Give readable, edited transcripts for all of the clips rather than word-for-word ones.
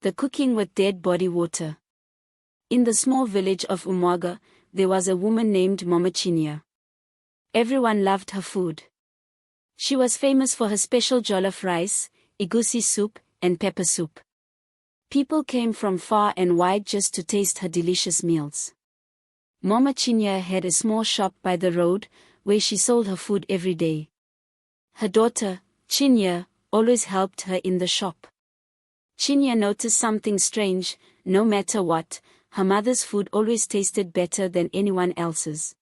The cooking with dead body water. In the small village of Umwaga, there was a woman named Momachinya. Everyone loved her food. She was famous for her special jollof rice, igusi soup, and pepper soup. People came from far and wide just to taste her delicious meals. Momachinya had a small shop by the road, where she sold her food every day. Her daughter, Chinya, always helped her in the shop. Chinya noticed something strange. No matter what, her mother's food always tasted better than anyone else's.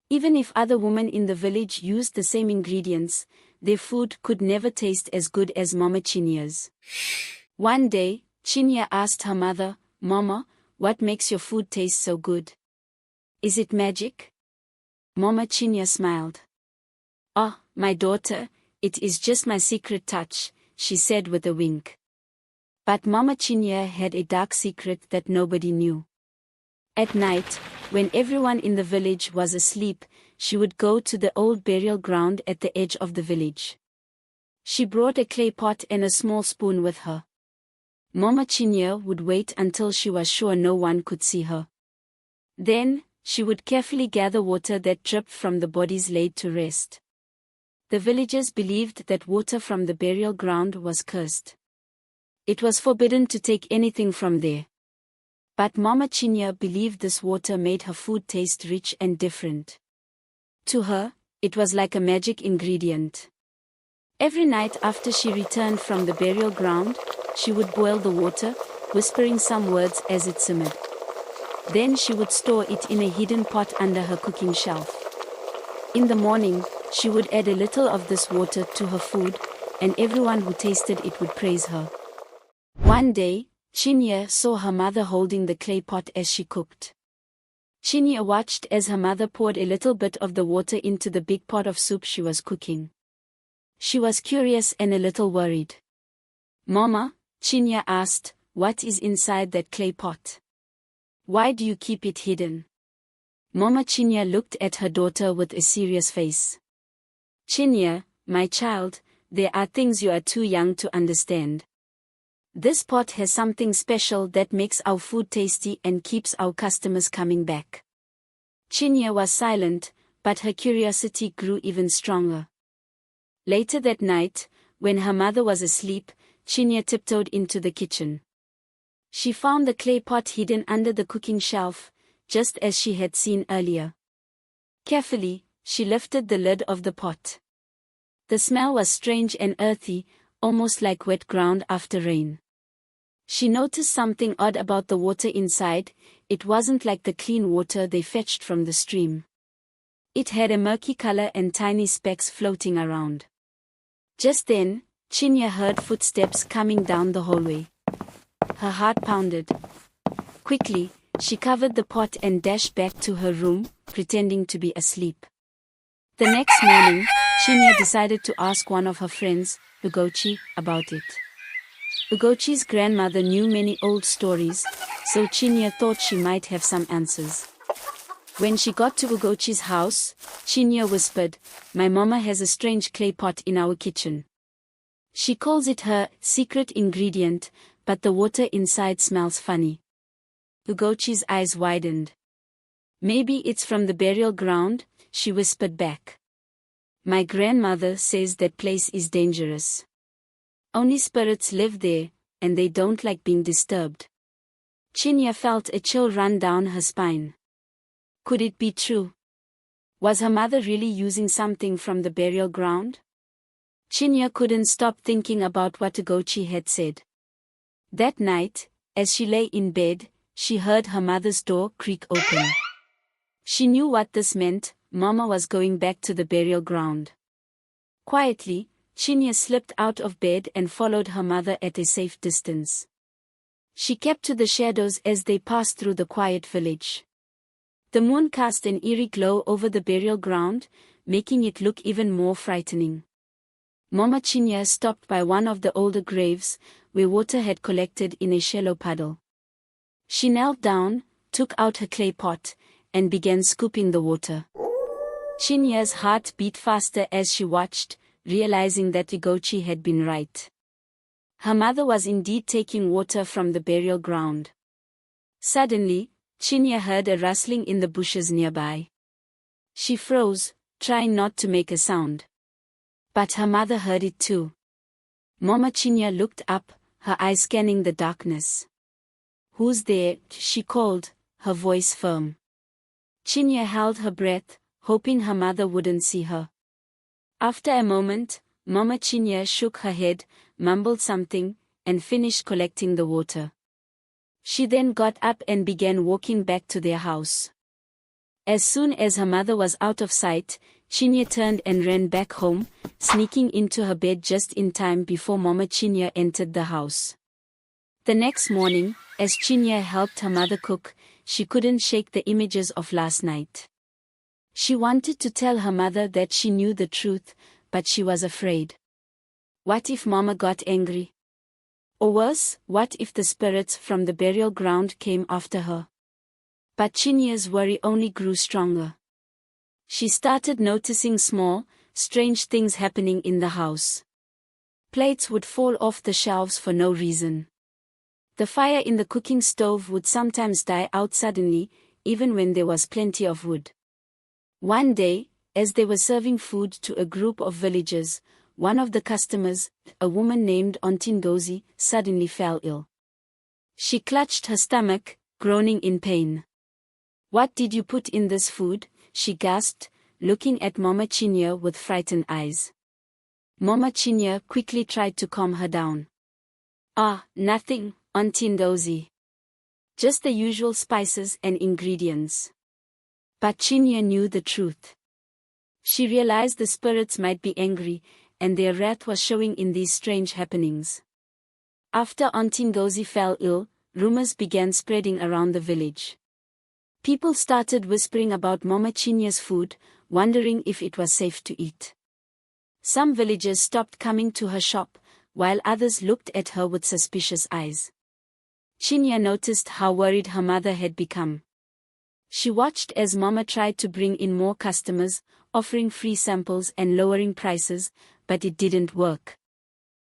Even if other women in the village used the same ingredients, their food could never taste as good as Mama Chinya's. One day, Chinya asked her mother, "Mama, what makes your food taste so good? Is it magic?" Mama Chinya smiled. "Oh, my daughter, it is just my secret touch," she said with a wink. But Mama Chinya had a dark secret that nobody knew. At night, when everyone in the village was asleep, she would go to the old burial ground at the edge of the village. She brought a clay pot and a small spoon with her. Mama Chinya would wait until she was sure no one could see her. Then, she would carefully gather water that dripped from the bodies laid to rest. The villagers believed that water from the burial ground was cursed. It was forbidden to take anything from there. But Mama Chinya believed this water made her food taste rich and different. To her, it was like a magic ingredient. Every night after she returned from the burial ground, she would boil the water, whispering some words as it simmered. Then she would store it in a hidden pot under her cooking shelf. In the morning, she would add a little of this water to her food, and everyone who tasted it would praise her. One day, Chinya saw her mother holding the clay pot as she cooked. Chinya watched as her mother poured a little bit of the water into the big pot of soup she was cooking. She was curious and a little worried. "Mama," Chinya asked, "what is inside that clay pot? Why do you keep it hidden?" Mama Chinya looked at her daughter with a serious face. "Chinya, my child, there are things you are too young to understand. This pot has something special that makes our food tasty and keeps our customers coming back." Chinya was silent, but her curiosity grew even stronger. Later that night, when her mother was asleep, Chinya tiptoed into the kitchen. She found the clay pot hidden under the cooking shelf, just as she had seen earlier. Carefully, she lifted the lid of the pot. The smell was strange and earthy, almost like wet ground after rain. She noticed something odd about the water inside. It wasn't like the clean water they fetched from the stream. It had a murky color and tiny specks floating around. Just then, Chinya heard footsteps coming down the hallway. Her heart pounded. Quickly, she covered the pot and dashed back to her room, pretending to be asleep. The next morning, Chinya decided to ask one of her friends, Ugochi, about it. Ugochi's grandmother knew many old stories, so Chinya thought she might have some answers. When she got to Ugochi's house, Chinya whispered, "My mama has a strange clay pot in our kitchen. She calls it her secret ingredient, but the water inside smells funny." Ugochi's eyes widened. "Maybe it's from the burial ground," she whispered back. "My grandmother says that place is dangerous. Only spirits live there, and they don't like being disturbed." Chinya felt a chill run down her spine. Could it be true? Was her mother really using something from the burial ground? Chinya couldn't stop thinking about what Ugochi had said. That night, as she lay in bed, she heard her mother's door creak open. She knew what this meant. Mama was going back to the burial ground. Quietly, Chinya slipped out of bed and followed her mother at a safe distance. She kept to the shadows as they passed through the quiet village. The moon cast an eerie glow over the burial ground, making it look even more frightening. Mama Chinya stopped by one of the older graves, where water had collected in a shallow puddle. She knelt down, took out her clay pot, and began scooping the water. Chinya's heart beat faster as she watched, realizing that Ugochi had been right. Her mother was indeed taking water from the burial ground. Suddenly, Chinya heard a rustling in the bushes nearby. She froze, trying not to make a sound. But her mother heard it too. Mama Chinya looked up, her eyes scanning the darkness. "Who's there?" she called, her voice firm. Chinya held her breath, hoping her mother wouldn't see her. After a moment, Mama Chinya shook her head, mumbled something, and finished collecting the water. She then got up and began walking back to their house. As soon as her mother was out of sight, Chinya turned and ran back home, sneaking into her bed just in time before Mama Chinya entered the house. The next morning, as Chinya helped her mother cook, she couldn't shake the images of last night. She wanted to tell her mother that she knew the truth, but she was afraid. What if Mama got angry? Or worse, what if the spirits from the burial ground came after her? But Chinya's worry only grew stronger. She started noticing small, strange things happening in the house. Plates would fall off the shelves for no reason. The fire in the cooking stove would sometimes die out suddenly, even when there was plenty of wood. One day, as they were serving food to a group of villagers, one of the customers, a woman named Ontindozi, suddenly fell ill. She clutched her stomach, groaning in pain. "What did you put in this food?" she gasped, looking at Mama Chinya with frightened eyes. Mama Chinya quickly tried to calm her down. "Ah, nothing, Ontindozi. Just the usual spices and ingredients." But Chinya knew the truth. She realized the spirits might be angry, and their wrath was showing in these strange happenings. After Ontindozi fell ill, rumors began spreading around the village. People started whispering about Mama Chinya's food, wondering if it was safe to eat. Some villagers stopped coming to her shop, while others looked at her with suspicious eyes. Chinya noticed how worried her mother had become. She watched as Mama tried to bring in more customers, offering free samples and lowering prices, but it didn't work.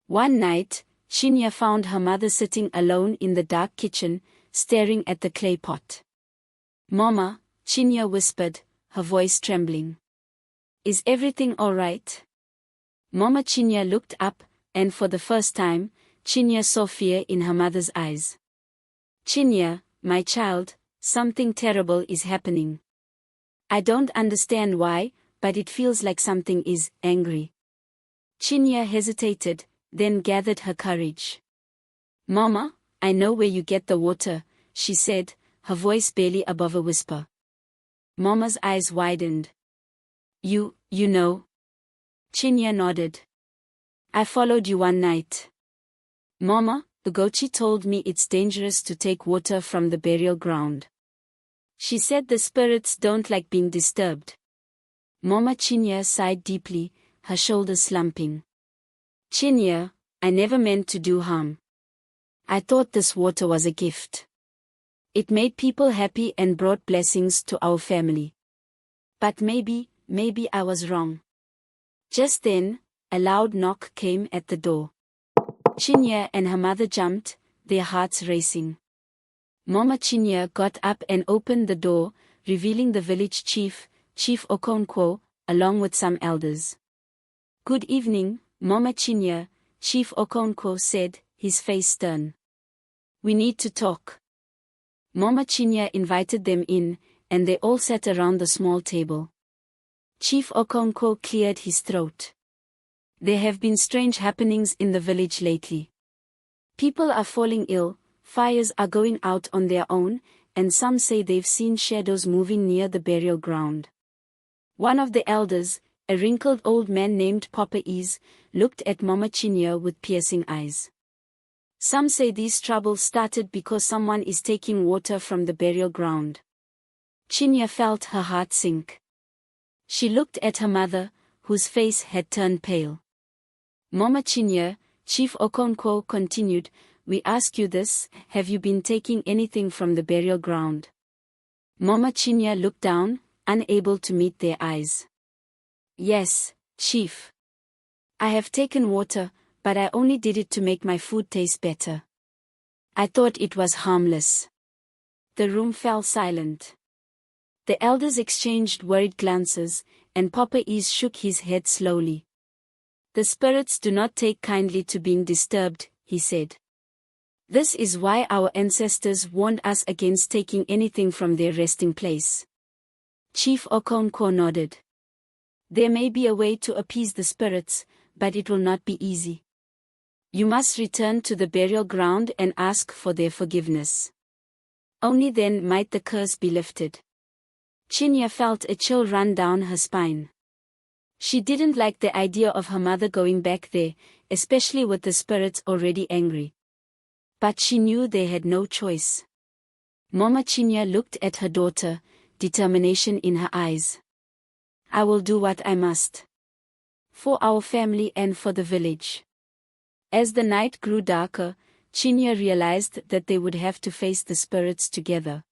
One night, Chinya found her mother sitting alone in the dark kitchen, staring at the clay pot. "Mama," Chinya whispered, her voice trembling. "Is everything all right?" Mama Chinya looked up, and for the first time, Chinya saw fear in her mother's eyes. "Chinya, my child, something terrible is happening. I don't understand why, but it feels like something is angry." Chinya hesitated, then gathered her courage. "Mama, I know where you get the water," she said, her voice barely above a whisper. Mama's eyes widened. You know?" Chinya nodded. "I followed you one night." "Mama, Ugochi told me it's dangerous to take water from the burial ground. She said the spirits don't like being disturbed." Mama Chinya sighed deeply, her shoulders slumping. "Chinya, I never meant to do harm. I thought this water was a gift. It made people happy and brought blessings to our family. But maybe I was wrong." Just then, a loud knock came at the door. Chinya and her mother jumped, their hearts racing. Mama Chinya got up and opened the door, revealing the village chief, Chief Okonkwo, along with some elders. "Good evening, Mama Chinya," Chief Okonkwo said, his face stern. "We need to talk." Mama Chinya invited them in, and they all sat around the small table. Chief Okonkwo cleared his throat. "There have been strange happenings in the village lately. People are falling ill, fires are going out on their own, and some say they've seen shadows moving near the burial ground." One of the elders, a wrinkled old man named Papa Ease, looked at Mama Chinya with piercing eyes. "Some say these troubles started because someone is taking water from the burial ground." Chinya felt her heart sink. She looked at her mother, whose face had turned pale. "Mama Chinya," Chief Okonkwo continued, "we ask you this, have you been taking anything from the burial ground?" Mama Chinya looked down, unable to meet their eyes. "Yes, Chief. I have taken water, but I only did it to make my food taste better. I thought it was harmless." The room fell silent. The elders exchanged worried glances, and Papa Ease shook his head slowly. "The spirits do not take kindly to being disturbed," he said. "This is why our ancestors warned us against taking anything from their resting place." Chief Okonkwo nodded. "There may be a way to appease the spirits, but it will not be easy. You must return to the burial ground and ask for their forgiveness. Only then might the curse be lifted." Chinya felt a chill run down her spine. She didn't like the idea of her mother going back there, especially with the spirits already angry. But she knew they had no choice. Mama Chinya looked at her daughter, determination in her eyes. "I will do what I must. For our family and for the village." As the night grew darker, Chinya realized that they would have to face the spirits together.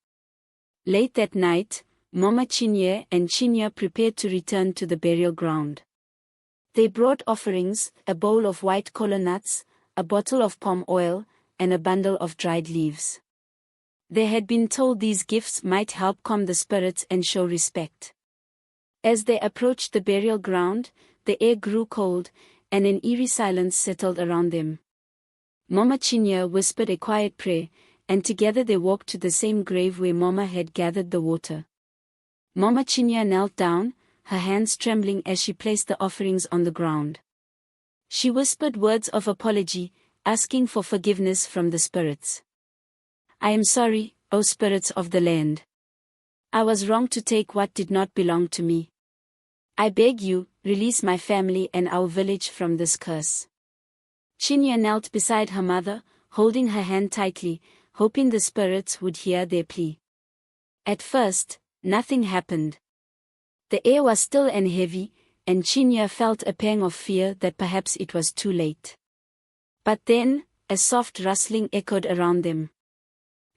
Late that night, Mama Chinya and Chinya prepared to return to the burial ground. They brought offerings, a bowl of white kola nuts, a bottle of palm oil, and a bundle of dried leaves. They had been told these gifts might help calm the spirits and show respect. As they approached the burial ground, the air grew cold, and an eerie silence settled around them. Mama Chinya whispered a quiet prayer, and together they walked to the same grave where Mama had gathered the water. Mama Chinya knelt down, her hands trembling as she placed the offerings on the ground. She whispered words of apology, asking for forgiveness from the spirits. "I am sorry, O spirits of the land. I was wrong to take what did not belong to me. I beg you, release my family and our village from this curse." Chinya knelt beside her mother, holding her hand tightly, hoping the spirits would hear their plea. At first, nothing happened. The air was still and heavy, and Chinya felt a pang of fear that perhaps it was too late. But then, a soft rustling echoed around them.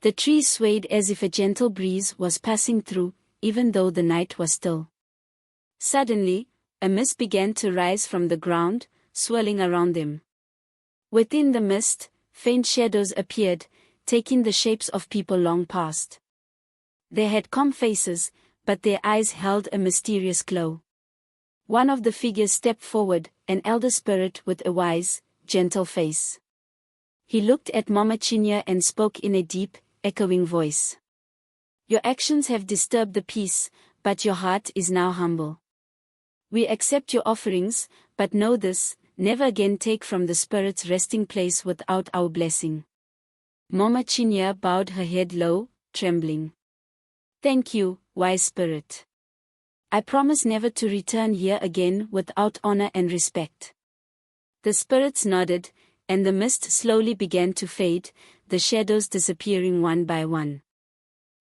The trees swayed as if a gentle breeze was passing through, even though the night was still. Suddenly, a mist began to rise from the ground, swirling around them. Within the mist, faint shadows appeared, taking the shapes of people long past. They had calm faces, but their eyes held a mysterious glow. One of the figures stepped forward, an elder spirit with a wise, gentle face. He looked at Mama Chinya and spoke in a deep, echoing voice. "Your actions have disturbed the peace, but your heart is now humble. We accept your offerings, but know this, never again take from the spirit's resting place without our blessing." Mama Chinya bowed her head low, trembling. "Thank you, wise spirit. I promise never to return here again without honor and respect." The spirits nodded, and the mist slowly began to fade, the shadows disappearing one by one.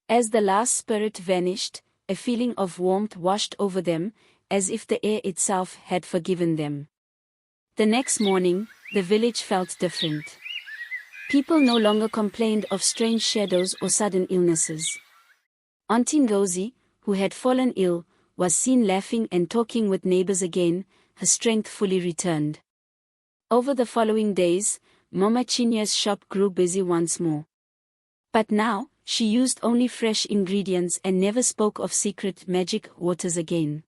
As the last spirit vanished, a feeling of warmth washed over them, as if the air itself had forgiven them. The next morning, the village felt different. People no longer complained of strange shadows or sudden illnesses. Auntie Ngozi, who had fallen ill, was seen laughing and talking with neighbors again, her strength fully returned. Over the following days, Mama Chinya's shop grew busy once more. But now, she used only fresh ingredients and never spoke of secret magic waters again.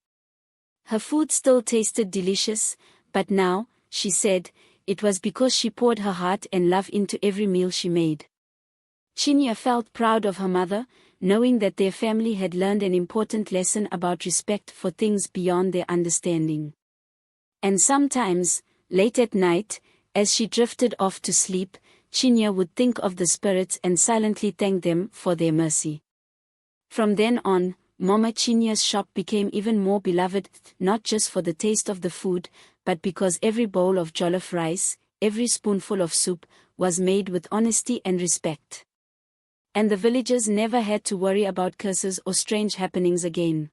Her food still tasted delicious, but now, she said, it was because she poured her heart and love into every meal she made. Chinya felt proud of her mother, knowing that their family had learned an important lesson about respect for things beyond their understanding. And sometimes, late at night, as she drifted off to sleep, Chinya would think of the spirits and silently thank them for their mercy. From then on, Mama Chinya's shop became even more beloved, not just for the taste of the food, but because every bowl of jollof rice, every spoonful of soup, was made with honesty and respect. And the villagers never had to worry about curses or strange happenings again.